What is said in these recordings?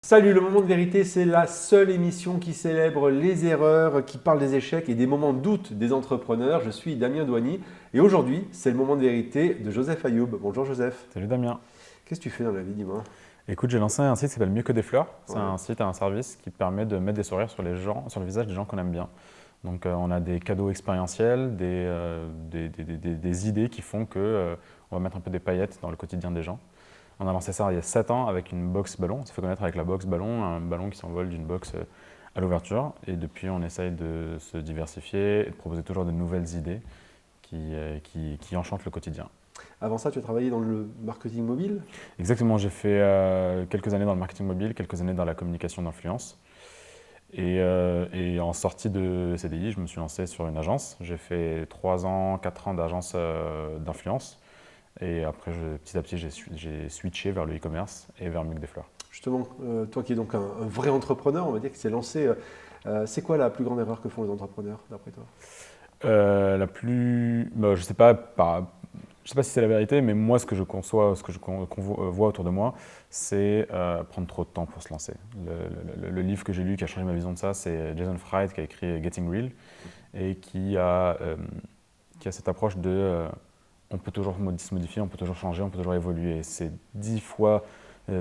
Salut, le moment de vérité, c'est la seule émission qui célèbre les erreurs, qui parle des échecs et des moments de doute des entrepreneurs. Je suis Damien Douany et aujourd'hui, c'est le moment de vérité de Joseph Ayoub. Bonjour Joseph. Salut Damien. Qu'est-ce que tu fais dans la vie, dis-moi? Écoute, j'ai lancé un site qui s'appelle Mieux que des fleurs. C'est Ouais. un site, un service qui permet de mettre des sourires sur les gens, sur le visage des gens qu'on aime bien. Donc on a des cadeaux expérientiels, des idées qui font que on va mettre un peu des paillettes dans le quotidien des gens. On a lancé ça il y a 7 ans avec une box ballon. On s'est fait connaître avec la box ballon, un ballon qui s'envole d'une box à l'ouverture. Et depuis, on essaye de se diversifier et de proposer toujours de nouvelles idées qui enchantent le quotidien. Avant ça, tu as travaillé dans le marketing mobile? Exactement, j'ai fait quelques années dans le marketing mobile, quelques années dans la communication d'influence. Et en sortie de CDI, je me suis lancé sur une agence. J'ai fait 3 ans, 4 ans d'agence d'influence. Et après, petit à petit, j'ai switché vers le e-commerce et vers Mieux que des fleurs. Justement, toi qui es donc un vrai entrepreneur, on va dire qui s'est lancé, c'est quoi la plus grande erreur que font les entrepreneurs, d'après toi? Je sais pas, je sais pas si c'est la vérité, mais moi, ce que je conçois, ce que qu'on voit autour de moi, c'est prendre trop de temps pour se lancer. Le livre que j'ai lu qui a changé ma vision de ça, c'est Jason Fried qui a écrit Getting Real et qui a cette approche de on peut toujours se modifier, on peut toujours changer, on peut toujours évoluer. C'est 10 fois,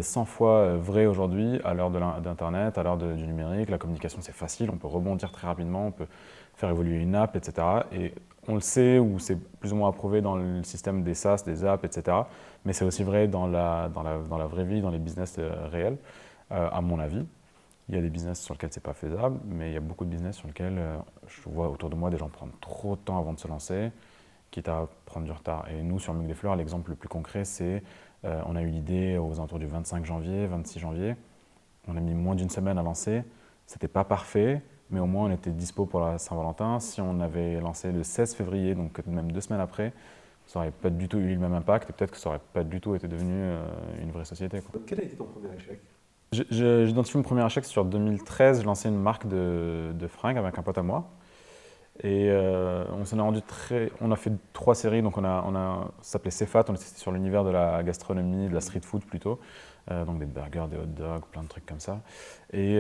100 fois vrai aujourd'hui à l'heure d'Internet, à l'heure du numérique. La communication, c'est facile, on peut rebondir très rapidement, on peut faire évoluer une app, etc. Et on le sait, ou c'est plus ou moins approuvé dans le système des SaaS, des apps, etc. Mais c'est aussi vrai dans la vraie vie, dans les business réels, à mon avis. Il y a des business sur lesquels c'est pas faisable, mais il y a beaucoup de business sur lesquels je vois autour de moi des gens prendre trop de temps avant de se lancer, quitte à prendre du retard. Et nous, sur Mieux que des fleurs, l'exemple le plus concret, c'est on a eu l'idée aux alentours du 25 janvier, 26 janvier. On a mis moins d'une semaine à lancer. C'était pas parfait, mais au moins on était dispo pour la Saint-Valentin. Si on avait lancé le 16 février, donc même 2 semaines après, ça n'aurait pas du tout eu le même impact et peut-être que ça n'aurait pas du tout été devenu une vraie société, quoi. Donc, quel a été ton premier échec? J'identifie mon premier échec sur 2013. Je lançais une marque de fringues avec un pote à moi. Et on s'en est rendu on a fait 3 séries, donc ça s'appelait Cefat, on était sur l'univers de la gastronomie, de la street food plutôt, donc des burgers, des hot dogs, plein de trucs comme ça. Et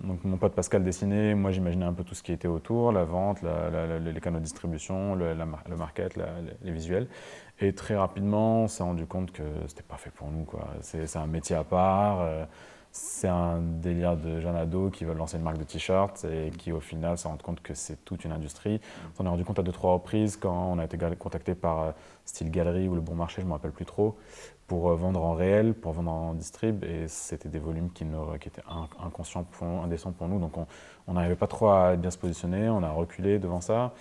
donc mon pote Pascal dessinait, moi j'imaginais un peu tout ce qui était autour, la vente, les canaux de distribution, le market, les visuels. Et très rapidement, on s'est rendu compte que c'était pas fait pour nous, quoi. C'est un métier à part. C'est un délire de jeunes ados qui veulent lancer une marque de t-shirts et qui au final se rendent compte que c'est toute une industrie. On s'en est rendu compte à 2-3 reprises quand on a été contacté par Style Galerie ou Le Bon Marché, je ne me rappelle plus trop, pour vendre en réel, pour vendre en distrib. Et c'était des volumes qui étaient inconscients, indécents pour nous. Donc on n'arrivait pas trop à bien se positionner, on a reculé devant ça.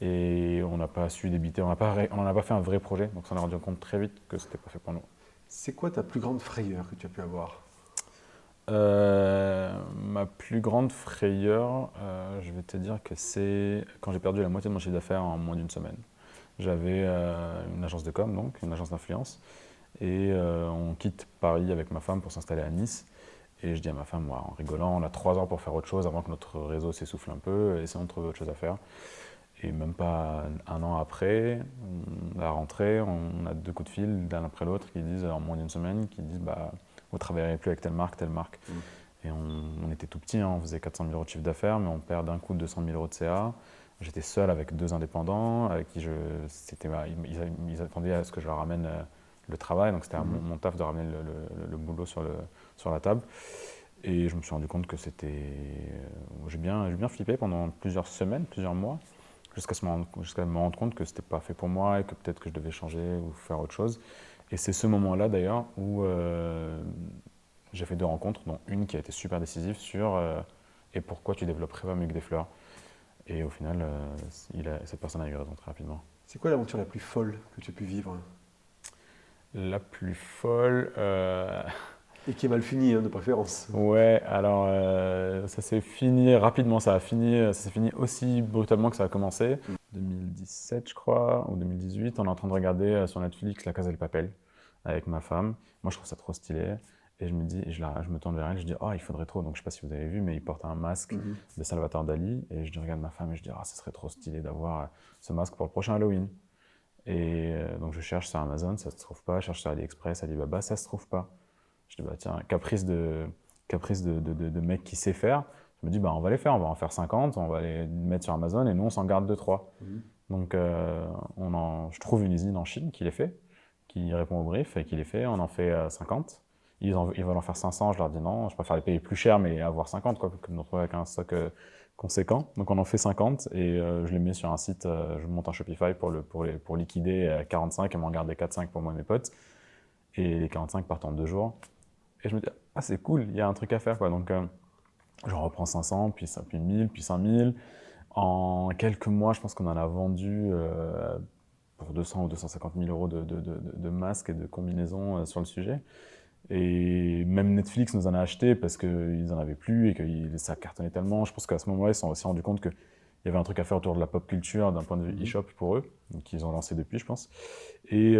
Et on n'a pas su débiter, on n'en a pas fait un vrai projet. Donc on s'en est rendu compte très vite que c'était pas fait pour nous. C'est quoi ta plus grande frayeur que tu as pu avoir? Ma plus grande frayeur, je vais te dire que c'est quand j'ai perdu la moitié de mon chiffre d'affaires en moins d'une semaine. J'avais une agence de com, donc une agence d'influence, et on quitte Paris avec ma femme pour s'installer à Nice. Et je dis à ma femme, ouais, en rigolant, on a 3 heures pour faire autre chose avant que notre réseau s'essouffle un peu, essayons de trouver autre chose à faire. Et même pas un an après, à la rentrée, on a 2 coups de fil l'un après l'autre qui disent, en moins d'une semaine, qui disent bah, vous ne travaillerez plus avec telle marque, telle marque. Et on était tout petit, hein, on faisait 400 000 € de chiffre d'affaires, mais on perd d'un coup 200 000 € de CA. J'étais seul avec 2 indépendants, avec qui ils attendaient à ce que je leur ramène le travail, donc c'était mon taf de ramener le boulot sur la table. Et je me suis rendu compte que j'ai bien flippé pendant plusieurs semaines, plusieurs mois, jusqu'à me rendre compte que c'était pas fait pour moi et que peut-être que je devais changer ou faire autre chose. Et c'est ce moment-là d'ailleurs où j'ai fait 2 rencontres, dont une qui a été super décisive sur et pourquoi tu développerais pas Mieux que des fleurs. Et au final, cette personne a eu raison très rapidement. C'est quoi l'aventure la plus folle que tu as pu vivre? La plus folle, Et qui est mal finie, hein, de préférence. ouais, alors ça s'est fini rapidement, ça s'est fini aussi brutalement que ça a commencé. 2017 je crois, ou 2018, on est en train de regarder sur Netflix La Casa de Papel avec ma femme. Moi je trouve ça trop stylé. Et je me dis, je me tourne vers elle, je dis, oh il faudrait trop, donc je sais pas si vous avez vu, mais il porte un masque de Salvatore Dali. Et je regarde ma femme et je dis, ah ce serait trop stylé d'avoir ce masque pour le prochain Halloween. Et donc je cherche sur Amazon, ça se trouve pas, je cherche sur AliExpress, Alibaba, ça se trouve pas. Je dis, bah tiens, caprice caprice de mec qui sait faire. Je me dis, bah, on va les faire, on va en faire 50, on va les mettre sur Amazon et nous, on s'en garde 2-3. Donc, je trouve une usine en Chine qui les fait, qui répond au brief et qui les fait. On en fait 50. Ils veulent en faire 500, je leur dis non, je préfère les payer plus cher, mais avoir 50, quoi, que de me retrouver avec un stock conséquent. Donc, on en fait 50 et je les mets sur un site, je monte un Shopify pour liquider 45 et m'en garder 4-5 pour moi et mes potes. Et les 45 partent en 2 jours. Et je me dis, ah, c'est cool, il y a un truc à faire, quoi. Donc, j'en reprends 500, puis 1000, puis 5000. En quelques mois, je pense qu'on en a vendu pour 200 ou 250 000 euros de masques et de combinaisons sur le sujet. Et même Netflix nous en a acheté parce qu'ils n'en avaient plus et que ça cartonnait tellement. Je pense qu'à ce moment-là, ils se sont aussi rendus compte qu'il y avait un truc à faire autour de la pop culture d'un point de vue e-shop pour eux, qu'ils ont lancé depuis, je pense. Et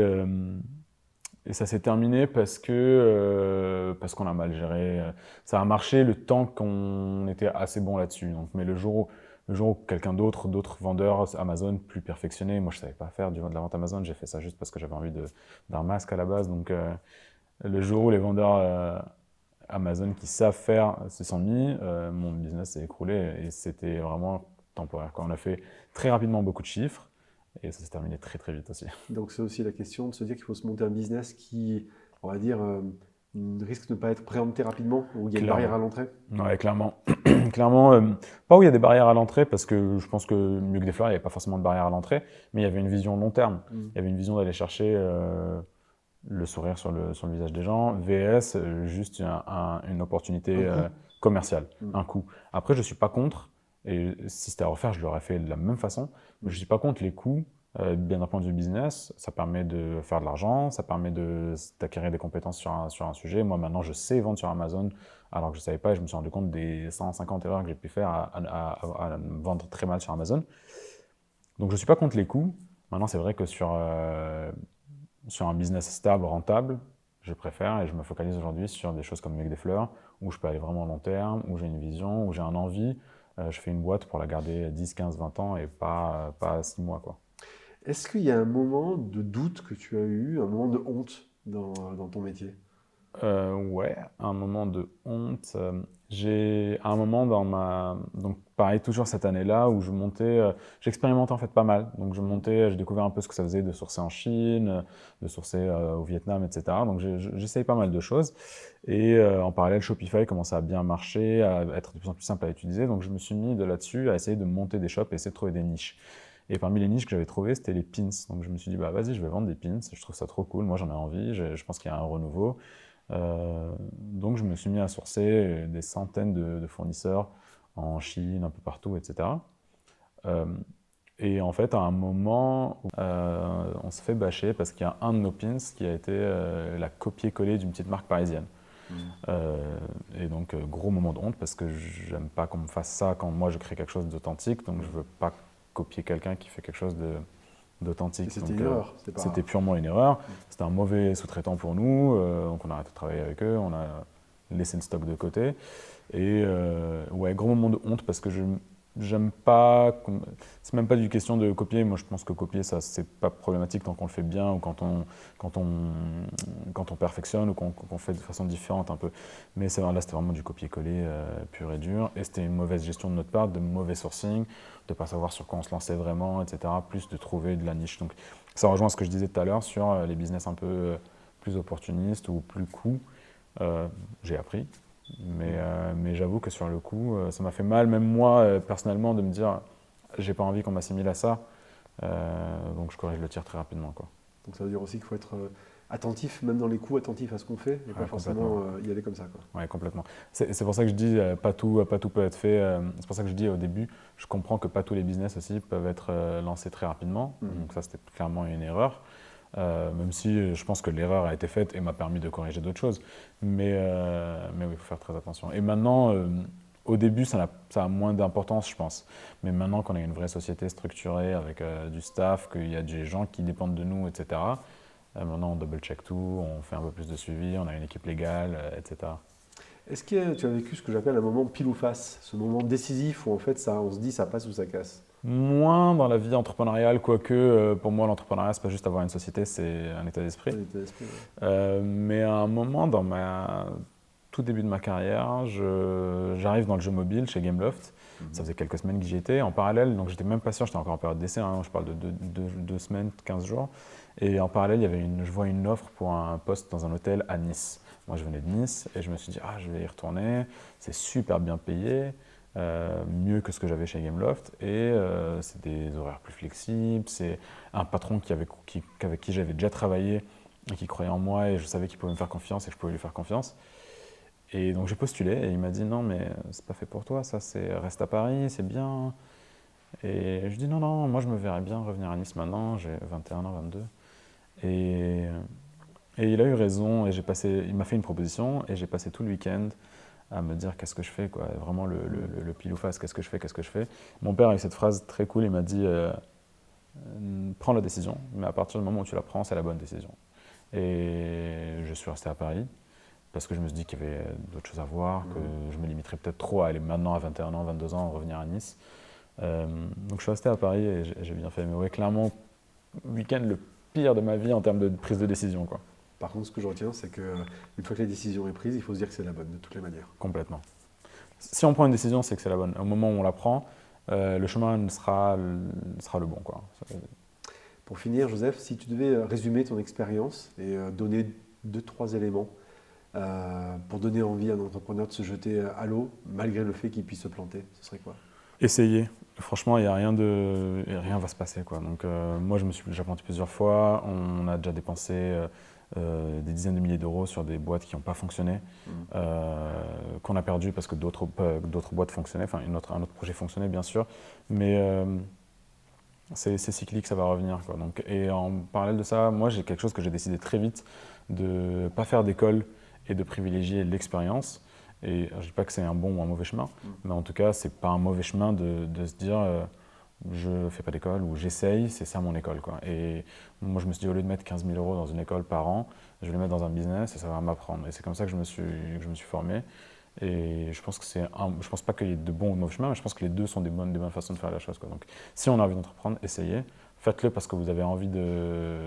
ça s'est terminé parce qu'on a mal géré. Ça a marché le temps qu'on était assez bon là-dessus. Donc, mais le jour où quelqu'un d'autres vendeurs Amazon plus perfectionnés, moi je savais pas faire de la vente Amazon, j'ai fait ça juste parce que j'avais envie d'un masque à la base. Donc le jour où les vendeurs Amazon qui savent faire se sont mis, mon business s'est écroulé et c'était vraiment temporaire, quoi. On a fait très rapidement beaucoup de chiffres. Et ça s'est terminé très très vite aussi. Donc c'est aussi la question de se dire qu'il faut se monter un business qui, on va dire, risque de ne pas être préempté rapidement, où il y a une barrière à l'entrée. Ouais, clairement. Clairement, pas où il y a des barrières à l'entrée, parce que je pense que mieux que des fleurs, il n'y avait pas forcément de barrières à l'entrée, mais il y avait une vision long terme. Il y avait une vision d'aller chercher le sourire sur le visage des gens, VS, juste une opportunité commerciale, un coût. Après, je ne suis pas contre, et si c'était à refaire, je l'aurais fait de la même façon, mais je ne suis pas contre les coûts. Bien d'un point de vue business, ça permet de faire de l'argent, ça permet d'acquérir des compétences sur un sujet. Moi, maintenant, je sais vendre sur Amazon, alors que je ne savais pas, et je me suis rendu compte des 150 erreurs que j'ai pu faire à vendre très mal sur Amazon. Donc, je ne suis pas contre les coûts. Maintenant, c'est vrai que sur un business stable, rentable, je préfère, et je me focalise aujourd'hui sur des choses comme Mieux que des fleurs, où je peux aller vraiment long terme, où j'ai une vision, où j'ai un envie. Je fais une boîte pour la garder 10, 15, 20 ans et pas 6 mois, quoi. Est-ce qu'il y a un moment de doute que tu as eu, un moment de honte dans ton métier? Ouais, un moment de honte. J'ai un moment donc pareil, toujours cette année-là où je montais, j'expérimentais en fait pas mal. Donc je montais, j'ai découvert un peu ce que ça faisait de sourcer en Chine, de sourcer au Vietnam, etc. Donc j'essaye pas mal de choses. Et en parallèle, Shopify commençait à bien marcher, à être de plus en plus simple à utiliser. Donc je me suis mis de là-dessus à essayer de monter des shops et essayer de trouver des niches. Et parmi les niches que j'avais trouvées, c'était les pins. Donc je me suis dit, bah vas-y, je vais vendre des pins. Je trouve ça trop cool. Moi, j'en ai envie. Je pense qu'il y a un renouveau. Donc je me suis mis à sourcer des centaines de fournisseurs en Chine, un peu partout, etc. Et en fait, à un moment, on se fait bâcher parce qu'il y a un de nos pins qui a été la copier-coller d'une petite marque parisienne. Et donc, gros moment de honte parce que j'aime pas qu'on me fasse ça quand moi je crée quelque chose d'authentique. Donc, je veux pas copier quelqu'un qui fait quelque chose d'authentique. C'était une erreur. C'était purement une erreur. C'était un mauvais sous-traitant pour nous. Donc, on a arrêté de travailler avec eux. On a laissé le stock de côté. Et ouais, gros moment de honte parce que j'aime pas. C'est même pas une question de copier. Moi, je pense que copier, ça, c'est pas problématique tant qu'on le fait bien ou quand on perfectionne ou qu'on fait de façon différente un peu. Mais là, c'était vraiment du copier-coller pur et dur. Et c'était une mauvaise gestion de notre part, de mauvais sourcing, de pas savoir sur quoi on se lançait vraiment, etc. Plus de trouver de la niche. Donc, ça rejoint ce que je disais tout à l'heure sur les business un peu plus opportunistes ou plus coûts. J'ai appris. Mais j'avoue que sur le coup, ça m'a fait mal, même moi, personnellement, de me dire j'ai pas envie qu'on m'assimile à ça. Donc je corrige le tir très rapidement, quoi. Donc ça veut dire aussi qu'il faut être attentif, même dans les coups, attentif à ce qu'on fait et pas forcément y aller comme ça, quoi. Ouais, complètement. C'est pour ça que je dis pas tout peut être fait. C'est pour ça que je dis au début, je comprends que pas tous les business aussi peuvent être lancés très rapidement. Donc ça, c'était clairement une erreur. Même si je pense que l'erreur a été faite et m'a permis de corriger d'autres choses. Mais oui, il faut faire très attention. Et maintenant, au début, ça a moins d'importance, je pense. Mais maintenant qu'on a une vraie société structurée avec du staff, qu'il y a des gens qui dépendent de nous, etc., maintenant on double-check tout, on fait un peu plus de suivi, on a une équipe légale, etc. Est-ce que tu as vécu ce que j'appelle un moment pile ou face, ce moment décisif où en fait on se dit ça passe ou ça casse? Moins dans la vie entrepreneuriale, quoique pour moi l'entrepreneuriat c'est pas juste avoir une société, c'est un état d'esprit. Ouais. Mais à un moment dans tout début de ma carrière, j'arrive dans le jeu mobile chez Gameloft. Ça faisait quelques semaines que j'y étais. En parallèle, donc j'étais même pas sûr, j'étais encore en période d'essai, hein, je parle de 2 semaines, 15 jours. Et en parallèle, je vois une offre pour un poste dans un hôtel à Nice. Moi, je venais de Nice et je me suis dit, ah, je vais y retourner. C'est super bien payé, mieux que ce que j'avais chez Gameloft. Et c'est des horaires plus flexibles. C'est un patron avec qui j'avais déjà travaillé et qui croyait en moi et je savais qu'il pouvait me faire confiance et que je pouvais lui faire confiance. Et donc j'ai postulé et il m'a dit non mais c'est pas fait pour toi, ça c'est reste à Paris, c'est bien. Et je dis non non, moi je me verrais bien revenir à Nice maintenant, j'ai 21 ans, 22. Et, et il a eu raison et il m'a fait une proposition et j'ai passé tout le week-end à me dire qu'est-ce que je fais quoi, vraiment le pile ou face, qu'est-ce que je fais. Mon père a eu cette phrase très cool, il m'a dit prends la décision, mais à partir du moment où tu la prends, c'est la bonne décision. Et je suis resté à Paris. Parce que je me suis dit qu'il y avait d'autres choses à voir, que je me limiterais peut-être trop à aller maintenant à 21 ans, 22 ans, revenir à Nice. Donc je suis resté à Paris et j'ai bien fait. Mais ouais, clairement, week-end le pire de ma vie en termes de prise de décision, quoi. Par contre, ce que je retiens, c'est qu'une fois que la décision est prise, il faut se dire que c'est la bonne de toutes les manières. Complètement. Si on prend une décision, c'est que c'est la bonne. Au moment où on la prend, le chemin sera le bon, quoi. Pour finir, Joseph, si tu devais résumer ton expérience et donner 2-3 éléments pour donner envie à un entrepreneur de se jeter à l'eau, malgré le fait qu'il puisse se planter, ce serait quoi? Essayez. Franchement, il y a rien va se passer, quoi. Donc, moi, je me suis déjà planté plusieurs fois. On a déjà dépensé des dizaines de milliers d'euros sur des boîtes qui n'ont pas fonctionné, qu'on a perdu parce que d'autres boîtes fonctionnaient. Enfin, un autre projet fonctionnait, bien sûr. Mais c'est cyclique, ça va revenir, quoi. Donc, et en parallèle de ça, moi, j'ai quelque chose que j'ai décidé très vite de ne pas faire d'école et de privilégier l'expérience. Et je ne dis pas que c'est un bon ou un mauvais chemin, mais en tout cas, ce n'est pas un mauvais chemin de se dire je ne fais pas d'école ou j'essaye, c'est ça mon école, quoi. Et moi, je me suis dit, au lieu de mettre 15 000 euros dans une école par an, je vais les mettre dans un business et ça va m'apprendre. Et c'est comme ça que je me suis formé. Et je pense que je pense pas qu'il y ait de bons ou de mauvais chemins, mais je pense que les deux sont des bonnes façons de faire la chose, quoi. Donc, si on a envie d'entreprendre, essayez. Faites-le parce que vous avez envie de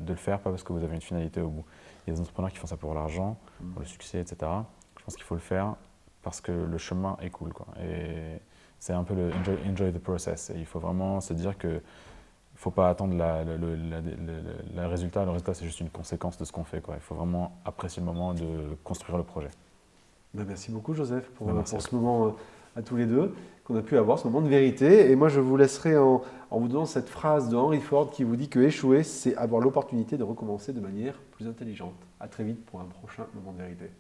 le faire, pas parce que vous avez une finalité au bout. Il y a des entrepreneurs qui font ça pour l'argent, pour le succès, etc. Je pense qu'il faut le faire parce que le chemin est cool, quoi. Et c'est un peu le enjoy the process. Et il faut vraiment se dire que il ne faut pas attendre le résultat. Le résultat, c'est juste une conséquence de ce qu'on fait, quoi. Il faut vraiment apprécier le moment de construire le projet. Merci beaucoup, Joseph, pour ce moment à tous les deux qu'on a pu avoir, ce moment de vérité. Et moi, je vous laisserai en vous donnant cette phrase de Henry Ford qui vous dit que échouer, c'est avoir l'opportunité de recommencer de manière plus intelligente. À très vite pour un prochain moment de vérité.